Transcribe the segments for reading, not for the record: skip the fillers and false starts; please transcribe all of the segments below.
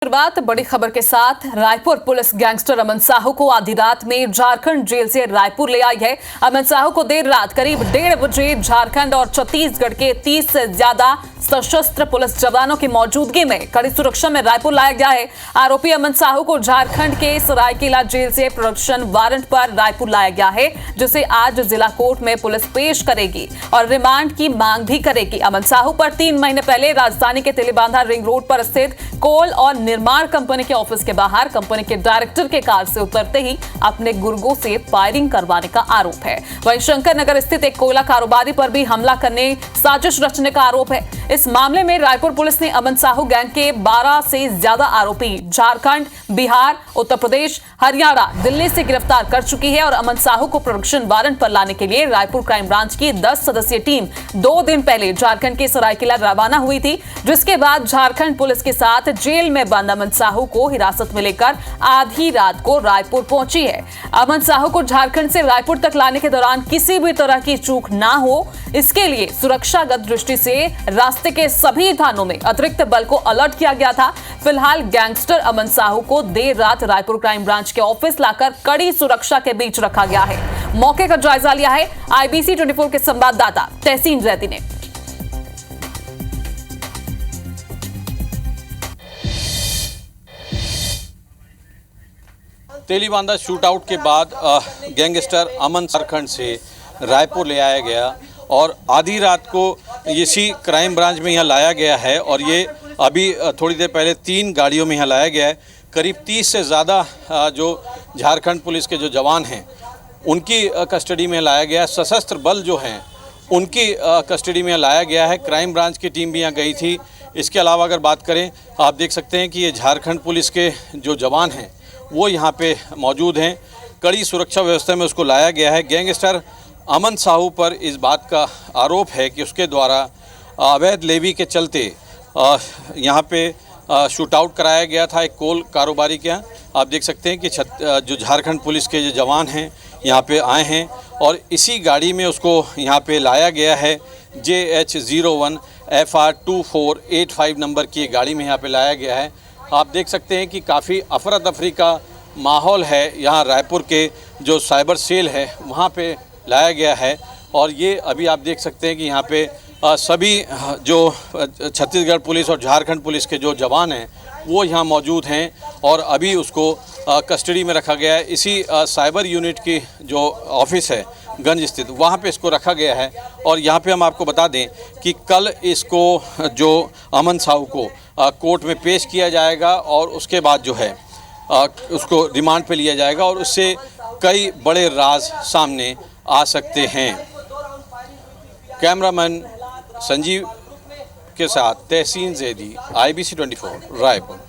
शुरुआत बड़ी खबर के साथ। रायपुर पुलिस गैंगस्टर अमन साहू को आधी रात में झारखंड जेल से रायपुर ले आई है। अमन साहू को देर रात करीब 1:30 बजे झारखंड और छत्तीसगढ़ के 30 से ज्यादा सशस्त्र पुलिस जवानों की मौजूदगी में कड़ी सुरक्षा में रायपुर लाया गया है। आरोपी अमन साहू को झारखंड के सरायकेला जेल से प्रोडक्शन वारंट पर रायपुर लाया गया है, जिसे आज जिला कोर्ट में पुलिस पेश करेगी और रिमांड की मांग भी करेगी। अमन साहू पर 3 महीने पहले राजधानी के तिलीबांधा रिंग रोड पर स्थित कोल और निर्माण कंपनी के ऑफिस के बाहर कंपनी के डायरेक्टर के कार से उतरते ही अपने गुर्गों से फायरिंग करवाने का आरोप है। वहीं शंकर नगर स्थित एक कोयला कारोबारी पर भी हमला करने साजिश रचने का आरोप है। इस मामले में रायपुर पुलिस ने अमन साहू गैंग के 12 से ज्यादा आरोपी झारखंड, बिहार, उत्तर प्रदेश, हरियाणा, दिल्ली से गिरफ्तार कर चुकी है और अमन साहू को प्रोडक्शन वारंट पर लाने के लिए रायपुर क्राइम ब्रांच की 10 सदस्यीय टीम 2 दिन पहले झारखंड के सरायकेला रवाना हुई थी, जिसके बाद झारखंड पुलिस के साथ जेल में बंद अमन साहू को हिरासत में लेकर आधी रात को रायपुर पहुंची है। अमन साहू को झारखंड से रायपुर तक लाने के दौरान किसी भी तरह की चूक ना हो, इसके लिए सुरक्षागत दृष्टि से रास्ते के सभी थानों में अतिरिक्त बल को अलर्ट किया गया था। फिलहाल गैंगस्टर अमन साहू को देर रात रायपुर क्राइम ब्रांच के ऑफिस लाकर कड़ी सुरक्षा के बीच रखा गया है। मौके का जायजा लिया है IBC 24 के संवाददाता तहसीन जैदी ने। तेलीबांधा शूटआउट के बाद गैंगस्टर अमन झारखंड से रायपुर ले आया गया और आधी रात को इसी क्राइम ब्रांच में यहाँ लाया गया है और ये अभी थोड़ी देर पहले 3 गाड़ियों में यहाँ लाया गया है। करीब 30 से ज़्यादा जो झारखंड पुलिस के जो जवान हैं उनकी कस्टडी में लाया गया है। सशस्त्र बल जो हैं उनकी कस्टडी में लाया गया है। क्राइम ब्रांच की टीम भी यहाँ गई थी। इसके अलावा अगर बात करें, आप देख सकते हैं कि ये झारखंड पुलिस के जो जवान हैं वो यहाँ पे मौजूद हैं। कड़ी सुरक्षा व्यवस्था में उसको लाया गया है। गैंगस्टर अमन साहू पर इस बात का आरोप है कि उसके द्वारा अवैध लेवी के चलते यहाँ पे शूटआउट कराया गया था एक कोल कारोबारी के यहाँ। आप देख सकते हैं कि जो झारखंड पुलिस के जो जवान हैं यहाँ पे आए हैं और इसी गाड़ी में उसको यहाँ पे लाया गया है। JH01 FR 2485 नंबर की गाड़ी में यहाँ पे लाया गया है। आप देख सकते हैं कि काफ़ी अफरा तफरी का माहौल है। यहाँ रायपुर के जो साइबर सेल है वहाँ पे लाया गया है और ये अभी आप देख सकते हैं कि यहाँ पे सभी जो छत्तीसगढ़ पुलिस और झारखंड पुलिस के जो जवान हैं वो यहाँ मौजूद हैं और अभी उसको कस्टडी में रखा गया है। इसी साइबर यूनिट की जो ऑफिस है गंज स्थित, वहाँ पे इसको रखा गया है। और यहाँ पे हम आपको बता दें कि कल इसको जो अमन साहू को कोर्ट में पेश किया जाएगा और उसके बाद जो है उसको रिमांड पे लिया जाएगा और उससे कई बड़े राज सामने आ सकते हैं। कैमरामैन संजीव के साथ तहसीन जैदी, IBC 24 रायपुर।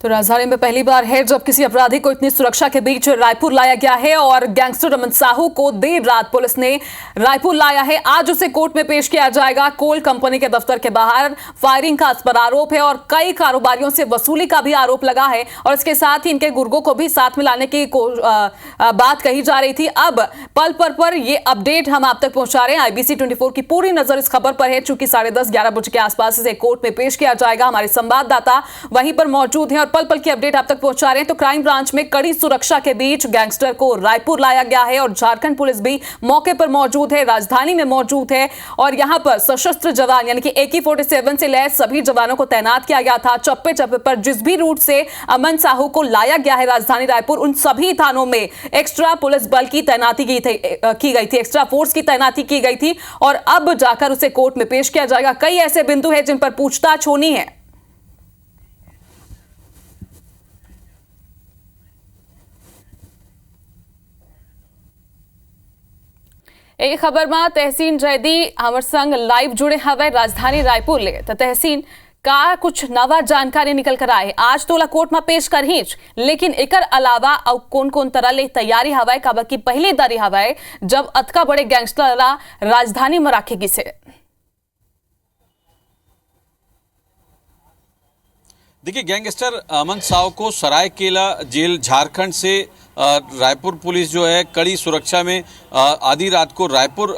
तो राजधानी में पहली बार है जब किसी अपराधी को इतनी सुरक्षा के बीच रायपुर लाया गया है और गैंगस्टर अमन साहू को देर रात पुलिस ने रायपुर लाया है। आज उसे कोर्ट में पेश किया जाएगा। कोल कंपनी के दफ्तर के बाहर फायरिंग का इस पर आरोप है और कई कारोबारियों से वसूली का भी आरोप लगा है और इसके साथ ही इनके गुर्गों को भी साथ में लाने की बात कही जा रही थी। अब पल पर ये अपडेट हम आप तक पहुंचा रहे हैं। IBC 24 की पूरी नजर इस खबर पर है। चूंकि 10:30-11 बजे के आसपास इसे कोर्ट में पेश किया जाएगा। हमारे संवाददाता वहीं पर मौजूद हैं और पल की अपडेट आप तक पहुंचा रहे हैं। तो क्राइम ब्रांच में कड़ी सुरक्षा के बीच गैंगस्टर को रायपुर लाया गया है और झारखंड पुलिस भी मौके पर मौजूद है, राजधानी में मौजूद है और यहां पर सशस्त्र जवान यानी कि AK-47 से लैस सभी जवानों को तैनात किया गया था। चप्पे चप्पे पर जिस भी रूट से अमन साहू को लाया गया है राजधानी रायपुर, उन सभी थानों में एक्स्ट्रा पुलिस बल की तैनाती की गई थी, एक्स्ट्रा फोर्स की तैनाती की गई थी और अब जाकर उसे कोर्ट में पेश किया जाएगा। कई ऐसे बिंदु है जिन पर पूछताछ होनी है। एक खबर में तहसीन जैदी हमर संग लाइव जुड़े हवे राजधानी रायपुर ले। तो तहसीन का कुछ नवा जानकारी निकल कर आए। आज तोला कोर्ट में पेश कर ही, लेकिन एकर अलावा अब कौन तरह ले तैयारी हवाए काबा की पहली दारी हवाए जब अतका बड़े गैंगस्टर राजधानी में राखेगी से। देखिए, गैंगस्टर अमन साहू को सरायकेला जेल झारखंड से रायपुर पुलिस जो है कड़ी सुरक्षा में आधी रात को रायपुर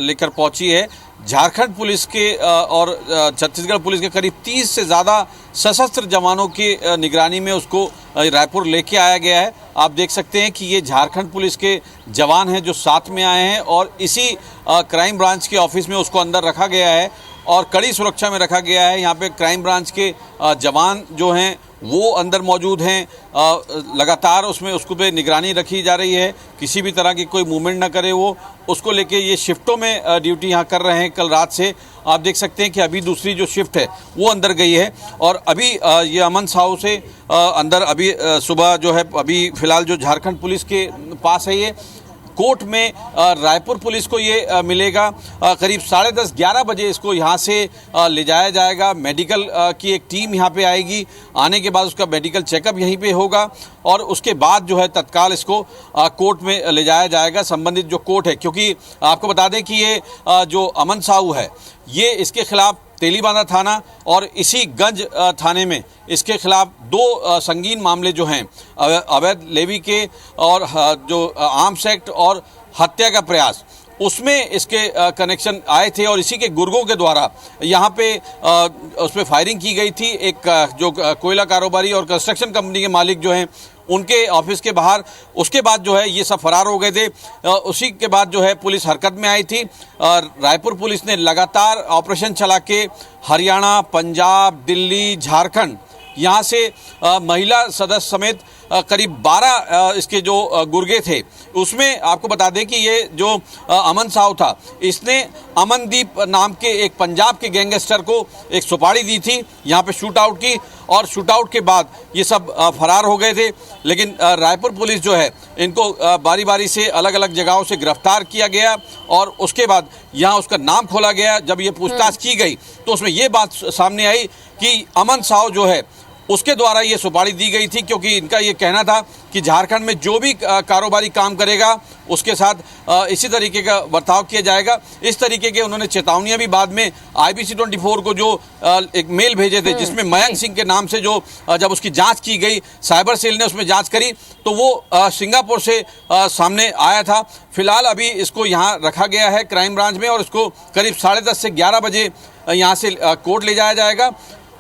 लेकर पहुंची है। झारखंड पुलिस के और छत्तीसगढ़ पुलिस के करीब 30 से ज़्यादा सशस्त्र जवानों की निगरानी में उसको रायपुर लेके आया गया है। आप देख सकते हैं कि ये झारखंड पुलिस के जवान हैं जो साथ में आए हैं और इसी क्राइम ब्रांच के ऑफिस में उसको अंदर रखा गया है और कड़ी सुरक्षा में रखा गया है। यहाँ पे क्राइम ब्रांच के जवान जो हैं वो अंदर मौजूद हैं। लगातार उसमें उसको पे निगरानी रखी जा रही है, किसी भी तरह की कोई मूवमेंट ना करे वो, उसको लेके ये शिफ्टों में ड्यूटी यहाँ कर रहे हैं कल रात से। आप देख सकते हैं कि अभी दूसरी जो शिफ्ट है वो अंदर गई है और अभी ये अमन साहू से अंदर अभी सुबह जो है अभी फ़िलहाल जो झारखंड पुलिस के पास है ये कोर्ट में रायपुर पुलिस को ये मिलेगा। करीब 10:30-11 बजे इसको यहाँ से ले जाया जाएगा। मेडिकल की एक टीम यहाँ पे आएगी, आने के बाद उसका मेडिकल चेकअप यहीं पे होगा और उसके बाद जो है तत्काल इसको कोर्ट में ले जाया जाएगा, संबंधित जो कोर्ट है। क्योंकि आपको बता दें कि ये जो अमन साहू है ये इसके खिलाफ तेलीबांधा थाना और इसी गंज थाने में इसके खिलाफ 2 संगीन मामले जो हैं अवैध लेवी के और जो आर्म्स एक्ट और हत्या का प्रयास, उसमें इसके कनेक्शन आए थे और इसी के गुर्गों के द्वारा यहाँ पे उसमें फायरिंग की गई थी। एक जो कोयला कारोबारी और कंस्ट्रक्शन कंपनी के मालिक जो हैं उनके ऑफिस के बाहर, उसके बाद जो है ये सब फरार हो गए थे। उसी के बाद जो है पुलिस हरकत में आई थी। रायपुर पुलिस ने लगातार ऑपरेशन चला के हरियाणा, पंजाब, दिल्ली, झारखंड यहाँ से महिला सदस्य समेत करीब 12 इसके जो गुर्गे थे, उसमें आपको बता दें कि ये जो अमन साहू था इसने अमनदीप नाम के एक पंजाब के गैंगस्टर को एक सुपारी दी थी यहाँ पे शूट आउट की और शूट आउट के बाद ये सब फरार हो गए थे। लेकिन रायपुर पुलिस जो है इनको बारी बारी से अलग अलग जगहों से गिरफ्तार किया गया और उसके बाद यहाँ उसका नाम खोला गया। जब ये पूछताछ की गई तो उसमें ये बात सामने आई कि अमन साहू जो है उसके द्वारा ये सुपारी दी गई थी, क्योंकि इनका ये कहना था कि झारखंड में जो भी कारोबारी काम करेगा उसके साथ इसी तरीके का बर्ताव किया जाएगा। इस तरीके के उन्होंने चेतावनियां भी बाद में IBC 24 को जो एक मेल भेजे थे जिसमें मयंक सिंह के नाम से जो जब उसकी जांच की गई, साइबर सेल ने उसमें जांच करी तो वो सिंगापुर से सामने आया था। फिलहाल अभी इसको यहाँ रखा गया है क्राइम ब्रांच में और इसको करीब 10:30 से 11 बजे यहाँ से कोर्ट ले जाया जाएगा।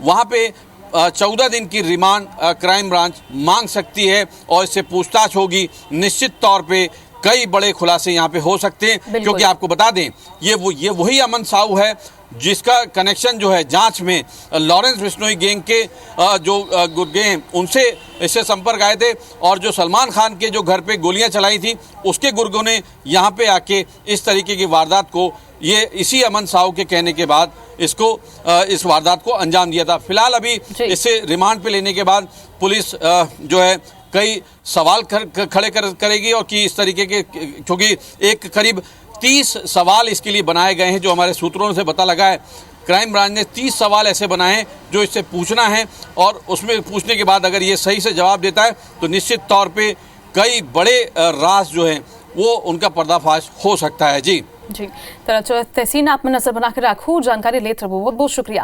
वहाँ पे 14 दिन की रिमांड क्राइम ब्रांच मांग सकती है और इससे पूछताछ होगी। निश्चित तौर पे कई बड़े खुलासे यहाँ पे हो सकते हैं, क्योंकि आपको बता दें ये वही अमन साहू है जिसका कनेक्शन जो है जांच में लॉरेंस बिश्नोई गैंग के जो गुर्गे हैं उनसे इससे संपर्क आए थे और जो सलमान खान के जो घर पे गोलियां चलाई थी उसके गुर्गों ने यहाँ पे आके इस तरीके की वारदात को ये इसी अमन साहू के कहने के बाद इसको इस वारदात को अंजाम दिया था। फिलहाल अभी इसे रिमांड पे लेने के बाद पुलिस जो है कई सवाल खड़े करेगी और कि इस तरीके के, क्योंकि एक करीब 30 सवाल इसके लिए बनाए गए हैं जो हमारे सूत्रों से पता लगा है। क्राइम ब्रांच ने 30 सवाल ऐसे बनाए हैं जो इससे पूछना है और उसमें पूछने के बाद अगर ये सही से जवाब देता है तो निश्चित तौर पे कई बड़े राज जो हैं वो उनका पर्दाफाश हो सकता है। जी तहसीन आप में नजर बना के रखू, जानकारी लेते रहो, बहुत बहुत शुक्रिया।